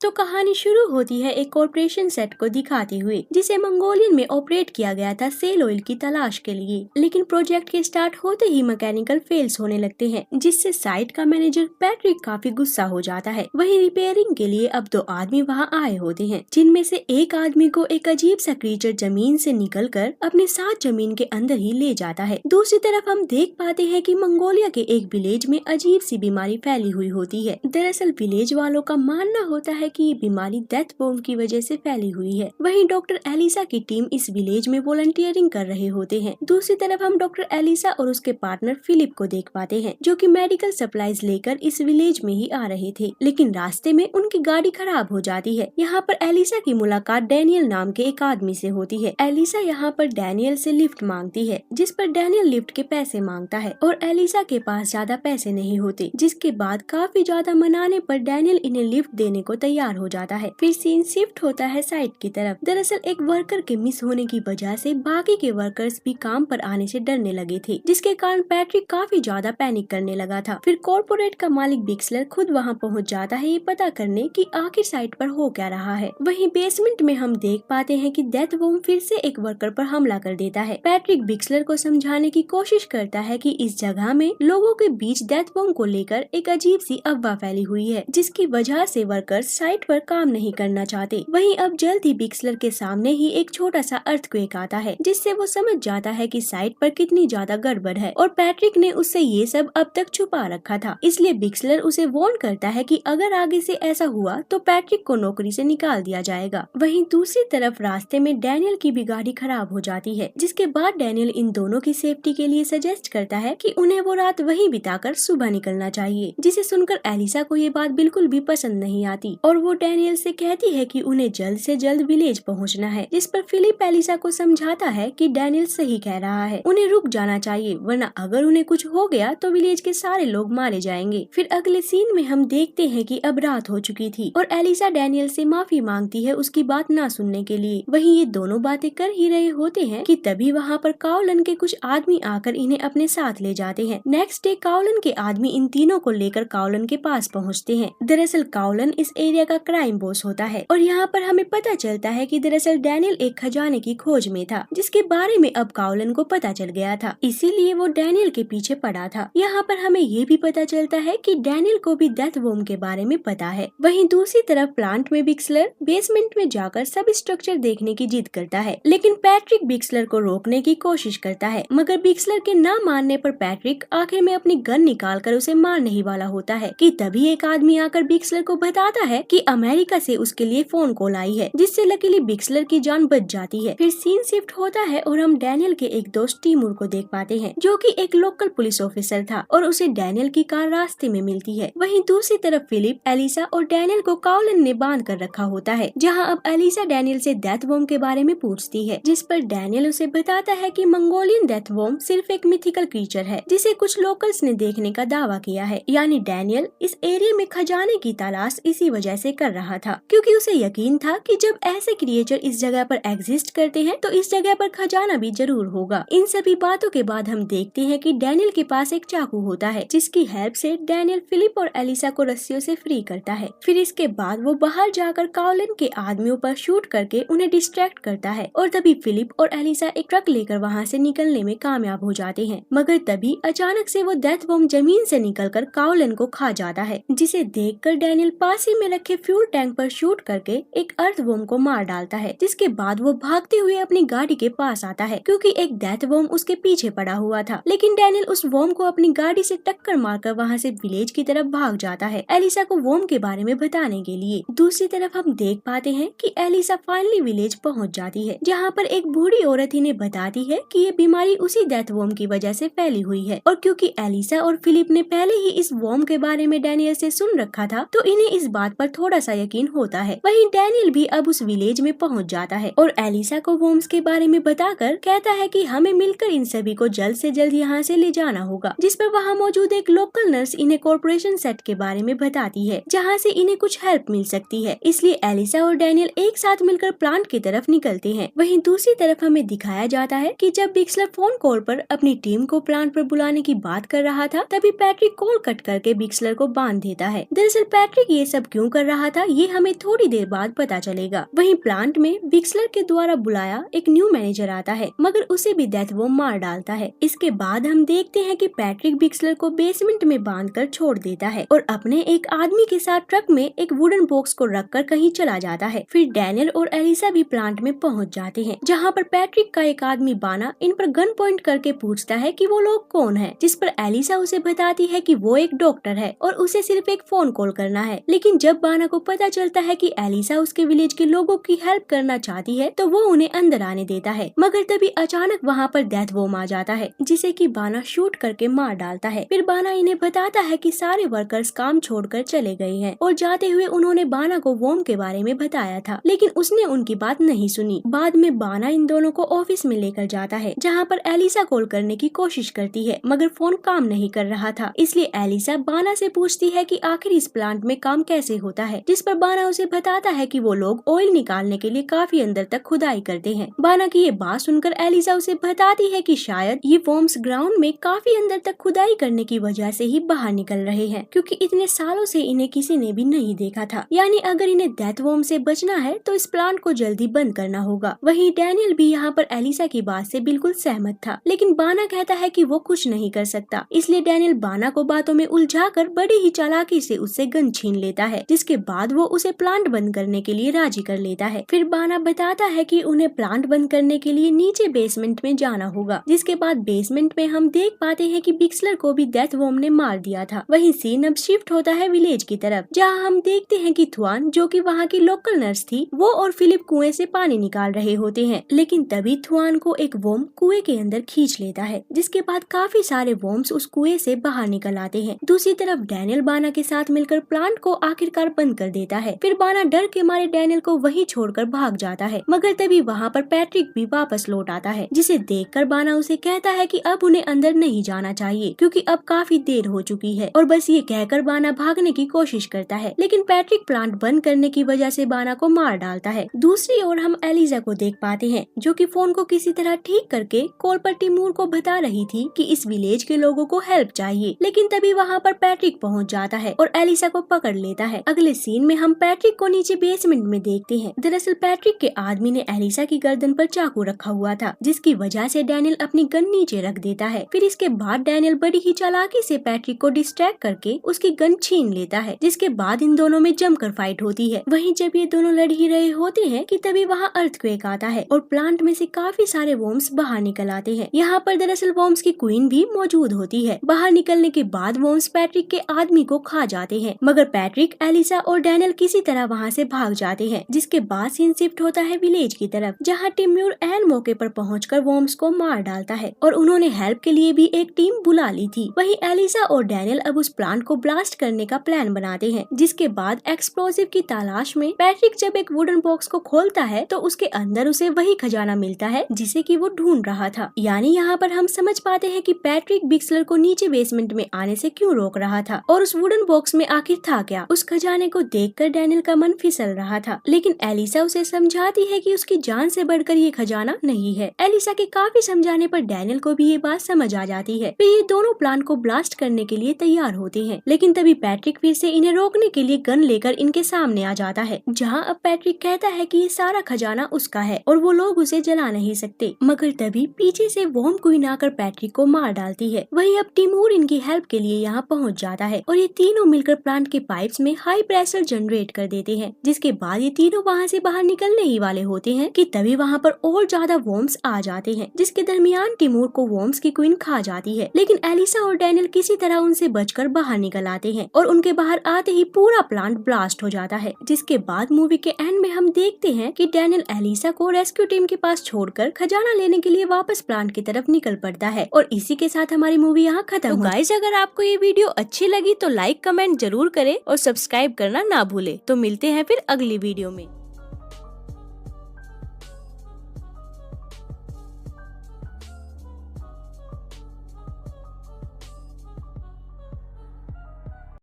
तो कहानी शुरू होती है एक कॉर्पोरेशन सेट को दिखाते हुए, जिसे मंगोलियन में ऑपरेट किया गया था सेल ऑयल की तलाश के लिए। लेकिन प्रोजेक्ट के स्टार्ट होते ही मैकेनिकल फेल्स होने लगते हैं, जिससे साइट का मैनेजर पैट्रिक काफी गुस्सा हो जाता है। वहीं रिपेयरिंग के लिए अब 2 आदमी वहां आए होते हैं, जिनमें से एक आदमी को एक अजीब सा क्रीचर जमीन से निकलकर अपने साथ जमीन के अंदर ही ले जाता है। दूसरी तरफ हम देख पाते हैं कि मंगोलिया के एक विलेज में अजीब सी बीमारी फैली हुई होती है। दरअसल विलेज वालों का मानना होता है कि ये बीमारी डेथ बॉम्ब की वजह से फैली हुई है। वहीं डॉक्टर एलिसा की टीम इस विलेज में वॉलंटियरिंग कर रहे होते हैं। दूसरी तरफ हम डॉक्टर एलिसा और उसके पार्टनर फिलिप को देख पाते हैं, जो कि मेडिकल सप्लाईज लेकर इस विलेज में ही आ रहे थे। लेकिन रास्ते में उनकी गाड़ी खराब हो जाती है। यहाँ पर एलिसा की मुलाकात डैनियल नाम के एक आदमी से होती है। एलिसा यहाँ पर डैनियल से लिफ्ट मांगती है, जिस पर डैनियल लिफ्ट के पैसे मांगता है और एलिसा के पास ज्यादा पैसे नहीं होते, जिसके बाद काफी ज्यादा मनाने पर डैनियल इन्हें लिफ्ट देने को तैयार हो जाता है। फिर सीन शिफ्ट होता है साइट की तरफ। दरअसल एक वर्कर के मिस होने की वजह से बाकी के वर्कर्स भी काम पर आने से डरने लगे थे, जिसके कारण पैट्रिक काफी ज्यादा पैनिक करने लगा था। फिर कॉर्पोरेट का मालिक बिक्सलर खुद वहां पहुंच जाता है ये पता करने कि आखिर साइट पर हो क्या रहा है। वहीं बेसमेंट में हम देख पाते हैं कि डेथ बॉम्ब फिर से एक वर्कर पर हमला कर देता है। पैट्रिक बिक्सलर को समझाने की कोशिश करता है कि इस जगह में लोगों के बीच डेथ बॉम्ब को लेकर एक अजीब सी अफवाह फैली हुई है, जिसकी वजह से वर्कर्स साइट पर काम नहीं करना चाहते। वहीं अब जल्द ही बिक्सलर के सामने ही एक छोटा सा अर्थक्वेक आता है, जिससे वो समझ जाता है कि साइट पर कितनी ज्यादा गड़बड़ है और पैट्रिक ने उससे ये सब अब तक छुपा रखा था। इसलिए बिक्सलर उसे वार्न करता है कि अगर आगे से ऐसा हुआ तो पैट्रिक को नौकरी से निकाल दिया जाएगा। वहीं दूसरी तरफ रास्ते में डैनियल की भी गाड़ी खराब हो जाती है, जिसके बाद डैनियल इन दोनों की सेफ्टी के लिए सजेस्ट करता है कि उन्हें वो रात वहीं बिताकर सुबह निकलना चाहिए, जिसे सुनकर एलिसा को ये बात बिल्कुल भी पसंद नहीं आती और वो डैनियल से कहती है कि उन्हें जल्द से जल्द विलेज पहुंचना है। जिस पर फिलिप एलिसा को समझाता है कि डैनियल सही कह रहा है, उन्हें रुक जाना चाहिए, वरना अगर उन्हें कुछ हो गया तो विलेज के सारे लोग मारे जाएंगे। फिर अगले सीन में हम देखते हैं कि अब रात हो चुकी थी और एलिसा डैनियल से माफी मांगती है उसकी बात ना सुनने के लिए। वहीं ये दोनों बातें कर ही रहे होते हैं कि तभी वहाँ पर काओलन के कुछ आदमी आकर इन्हें अपने साथ ले जाते हैं। नेक्स्ट डे काओलन के आदमी इन तीनों को लेकर काओलन के पास पहुँचते हैं। दरअसल काओलन इस एरिया का क्राइम बॉस होता है और यहाँ पर हमें पता चलता है कि दरअसल डैनियल एक खजाने की खोज में था, जिसके बारे में अब काओलन को पता चल गया था, इसीलिए वो डैनियल के पीछे पड़ा था। यहाँ पर हमें ये भी पता चलता है कि डैनियल को भी डेथ बॉम्ब के बारे में पता है। वहीं दूसरी तरफ प्लांट में बिक्सलर बेसमेंट में जाकर सब स्ट्रक्चर देखने की जिद करता है, लेकिन पैट्रिक बिक्सलर को रोकने की कोशिश करता है, मगर बिक्सलर के ना मानने पर पैट्रिक आखिर में अपनी गन निकालकर उसे मारने ही वाला होता है कि तभी एक आदमी आकर बिक्सलर को बताता है कि अमेरिका से उसके लिए फोन कॉल आई है, जिससे लकीली बिक्सलर की जान बच जाती है। फिर सीन शिफ्ट होता है और हम डैनियल के एक दोस्त टीमूर को देख पाते हैं, जो कि एक लोकल पुलिस ऑफिसर था और उसे डैनियल की कार रास्ते में मिलती है। वहीं दूसरी तरफ फिलिप, एलिसा और डैनियल को काओलन ने बांध कर रखा होता है, जहां अब एलिसा डैनियल से डेथ बॉम्ब के बारे में पूछती है, जिस पर डैनियल उसे बताता है कि मंगोलियन डेथ बॉम्ब सिर्फ एक मिथिकल क्रीचर है, जिसे कुछ लोकल्स ने देखने का दावा किया है। यानी डैनियल इस एरिया में खजाने की तलाश इसी वजह से कर रहा था, क्योंकि उसे यकीन था कि जब ऐसे क्रिएचर इस जगह पर एग्जिस्ट करते हैं तो इस जगह पर खजाना भी जरूर होगा। इन सभी बातों के बाद हम देखते हैं कि डैनियल के पास एक चाकू होता है, जिसकी हेल्प से डैनियल फिलिप और एलिसा को रस्सियों से फ्री करता है। फिर इसके बाद वो बाहर जाकर काओलन के आदमियों पर शूट करके उन्हें डिस्ट्रैक्ट करता है और तभी फिलिप और एलिसा एक ट्रक लेकर वहाँ से निकलने में कामयाब हो जाते हैं। मगर तभी अचानक से वो डेथ बॉम्ब जमीन से निकलकर काओलन को खा जाता है, जिसे देखकर डैनियल पास ही में रखे फ्यूल टैंक पर शूट करके एक अर्थ बॉम्ब को मार डालता है। जिसके बाद वो भागते हुए अपनी गाड़ी के पास आता है, क्योंकि एक डेथ बॉम्ब उसके पीछे पड़ा हुआ था। लेकिन डैनियल उस बॉम्ब को अपनी गाड़ी से टक्कर मारकर वहाँ से विलेज की तरफ भाग जाता है, एलिसा को बॉम्ब के बारे में बताने के लिए। दूसरी तरफ हम देख पाते हैं कि एलिसा फाइनली विलेज पहुँच जाती है, जहाँ पर एक बूढ़ी औरत इन्हें बताती है कि ये बीमारी उसी डेथ बॉम्ब की वजह से फैली हुई है और क्योंकि एलिसा और फिलिप ने पहले ही इस बॉम्ब के बारे में डैनियल से सुन रखा था तो इन्हें इस बात पर थोड़ा सा यकीन होता है। वहीं डैनियल भी अब उस विलेज में पहुंच जाता है और एलिसा को बॉम्ब्स के बारे में बताकर कहता है कि हमें मिलकर इन सभी को जल्द से जल्द यहाँ से ले जाना होगा। जिस पर वहाँ मौजूद एक लोकल नर्स इन्हें कॉर्पोरेशन सेट के बारे में बताती है, जहाँ से इन्हें कुछ हेल्प मिल सकती है। इसलिए एलिसा और डैनियल एक साथ मिलकर प्लांट की तरफ निकलते हैं। वहीं दूसरी तरफ हमें दिखाया जाता है कि जब बिक्सलर फोन कॉल पर अपनी टीम को प्लांट पर बुलाने की बात कर रहा था, तभी पैट्रिक कॉल कट करके बिक्सलर को बांध देता है। दरअसल पैट्रिक ये सब क्यों कर रहा था ये हमें थोड़ी देर बाद पता चलेगा। वहीं प्लांट में बिक्सलर के द्वारा बुलाया एक न्यू मैनेजर आता है, मगर उसे भी डेथ वॉर्म मार डालता है। इसके बाद हम देखते हैं कि पैट्रिक बिक्सलर को बेसमेंट में बांधकर छोड़ देता है और अपने एक आदमी के साथ ट्रक में एक वुडन बॉक्स को रखकर कहीं चला जाता है। फिर डैनियल और एलिसा भी प्लांट में पहुंच जाते हैं, जहां पर पैट्रिक का एक आदमी बाना इन पर गन पॉइंट करके पूछता है कि वो लोग कौन है, जिस पर एलिसा उसे बताती है कि वो एक डॉक्टर है और उसे सिर्फ एक फोन कॉल करना है। लेकिन जब बाना को पता चलता है कि एलिसा उसके विलेज के लोगों की हेल्प करना चाहती है तो वो उन्हें अंदर आने देता है, मगर तभी अचानक वहाँ पर डेथ वॉर्म आ जाता है, जिसे कि बाना शूट करके मार डालता है। फिर बाना इन्हें बताता है कि सारे वर्कर्स काम छोड़कर चले गए हैं और जाते हुए उन्होंने बाना को वॉर्म के बारे में बताया था, लेकिन उसने उनकी बात नहीं सुनी। बाद में बाना इन दोनों को ऑफिस में लेकर जाता है, जहाँ पर एलिसा कॉल करने की कोशिश करती है, मगर फोन काम नहीं कर रहा था। इसलिए एलिसा बाना से पूछती है कि आखिर इस प्लांट में काम कैसे होता है, जिस पर बाना उसे बताता है कि वो लोग ऑयल निकालने के लिए काफी अंदर तक खुदाई करते हैं। बाना की ये बात सुनकर एलिसा उसे बताती है कि शायद ये वॉर्म्स ग्राउंड में काफी अंदर तक खुदाई करने की वजह से ही बाहर निकल रहे हैं, क्योंकि इतने सालों से इन्हें किसी ने भी नहीं देखा था। यानी अगर इन्हें डेथ वॉर्म से बचना है तो इस प्लांट को जल्दी बंद करना होगा। वहीं डैनियल भी यहाँ पर एलिसा की बात से बिल्कुल सहमत था, लेकिन बाना कहता है कि वो कुछ नहीं कर सकता। इसलिए डैनियल बाना को बातों में उलझाकर बड़ी ही चालाकी से उससे गन छीन लेता है, जिसके बाद वो उसे प्लांट बंद करने के लिए राजी कर लेता है। फिर बाना बताता है कि उन्हें प्लांट बंद करने के लिए नीचे बेसमेंट में जाना होगा, जिसके बाद बेसमेंट में हम देख पाते हैं कि बिक्सलर को भी डेथ वॉर्म ने मार दिया था। वहीं सीन अब शिफ्ट होता है विलेज की तरफ, जहाँ हम देखते हैं कि थुआन, जो कि वहाँ की लोकल नर्स थी, वो और फिलिप कुएं से पानी निकाल रहे होते हैं। लेकिन तभी थुआन को एक वॉर्म कुएं के अंदर खींच लेता है, जिसके बाद काफी सारे वॉर्म्स उस कुएं से बाहर निकल आते हैं। दूसरी तरफ डैनियल बाना के साथ मिलकर प्लांट को आखिरकार बंद कर देता है। फिर बाना डर के मारे डैनियल को वहीं छोड़कर भाग जाता है, मगर तभी वहाँ पर पैट्रिक भी वापस लौट आता है, जिसे देखकर बाना उसे कहता है कि अब उन्हें अंदर नहीं जाना चाहिए, क्योंकि अब काफी देर हो चुकी है। और बस ये कहकर बाना भागने की कोशिश करता है, लेकिन पैट्रिक प्लांट बंद करने की वजह से बाना को मार डालता है। दूसरी ओर हम एलिजा को देख पाते हैं, जो कि फोन को किसी तरह ठीक करके कॉल पर टिमूर को बता रही थी कि इस विलेज के लोगों को हेल्प चाहिए। लेकिन तभी वहाँ पर पैट्रिक पहुँच जाता है और एलिसा को पकड़ लेता है। अगले सीन में हम पैट्रिक को नीचे बेसमेंट में देखते हैं। दरअसल पैट्रिक के आदमी ने एलिसा की गर्दन पर चाकू रखा हुआ था, जिसकी वजह से डैनियल अपनी गन नीचे रख देता है। फिर इसके बाद डैनियल बड़ी ही चालाकी से पैट्रिक को डिस्ट्रैक्ट करके उसकी गन छीन लेता है, जिसके बाद इन दोनों में जमकर फाइट होती है। वहीं जब ये दोनों लड़ ही रहे होते हैं कि तभी वहाँ अर्थक्वेक आता है और प्लांट में से काफी सारे वॉर्म्स बाहर निकल आते हैं। यहाँ पर दरअसल वॉर्म्स की क्वीन भी मौजूद होती है। बाहर निकलने के बाद वॉर्म्स पैट्रिक के आदमी को खा जाते हैं, मगर पैट्रिक, एलिसा और डैनियल किसी तरह वहाँ से भाग जाते हैं। जिसके बाद सीन शिफ्ट होता है विलेज की तरफ, जहाँ टिम्यूर एन मौके पर पहुंचकर वॉर्म्स को मार डालता है और उन्होंने हेल्प के लिए भी एक टीम बुला ली थी। वहीं एलिसा और डैनियल अब उस प्लांट को ब्लास्ट करने का प्लान बनाते हैं। जिसके बाद एक्सप्लोजिव की तलाश में पैट्रिक जब एक वुडन बॉक्स को खोलता है तो उसके अंदर उसे वही खजाना मिलता है जिसे कि वो ढूंढ रहा था। यानी यहाँ पर हम समझ पाते हैं कि पैट्रिक बिक्सलर को नीचे बेसमेंट में आने से क्यों रोक रहा था और उस वुडन बॉक्स में आखिर था क्या। उस खजाने को देखकर डैनियल का मन फिसल रहा था, लेकिन एलिसा उसे समझाती है कि उसकी जान से बढ़कर ये खजाना नहीं है। एलिसा के काफी समझाने पर डैनियल को भी ये बात समझ आ जाती है। फिर ये दोनों प्लान को ब्लास्ट करने के लिए तैयार होते हैं, लेकिन तभी पैट्रिक फिर से इन्हें रोकने के लिए गन लेकर इनके सामने आ जाता है, जहाँ अब पैट्रिक कहता है कि ये सारा खजाना उसका है और वो लोग उसे जला नहीं सकते। मगर तभी पीछे से वॉर्म क्वीन आकर पैट्रिक को मार डालती है। वहीं अब टिमूर इनकी हेल्प के लिए यहाँ पहुँच जाता है और ये तीनों मिलकर प्लांट के पाइप्स में हाई प्रेशर जनरेट कर देते हैं। जिसके बाद ये तीनों वहाँ से बाहर निकलने ही वाले होते हैं कि तभी वहाँ पर और ज्यादा वॉर्म्स आ जाते हैं, जिसके दरमियान टिमूर को वॉर्म्स की क्वीन खा जाती है। लेकिन एलिसा और डैनियल किसी तरह उनसे बचकर बाहर निकल आते हैं और उनके बाहर आते ही पूरा प्लांट ब्लास्ट हो जाता है। जिसके बाद मूवी के एंड में हम देखते हैं कि डैनियल एलिसा को रेस्क्यू टीम के पास छोड़कर खजाना लेने के लिए वापस प्लांट की तरफ निकल पड़ता है और इसी के साथ हमारी मूवी यहाँ खत्म। तो गाइस, अगर आपको ये वीडियो अच्छी लगी तो लाइक कमेंट जरूर करें और सब्सक्राइब करना ना भूले। तो मिलते हैं फिर अगली वीडियो में।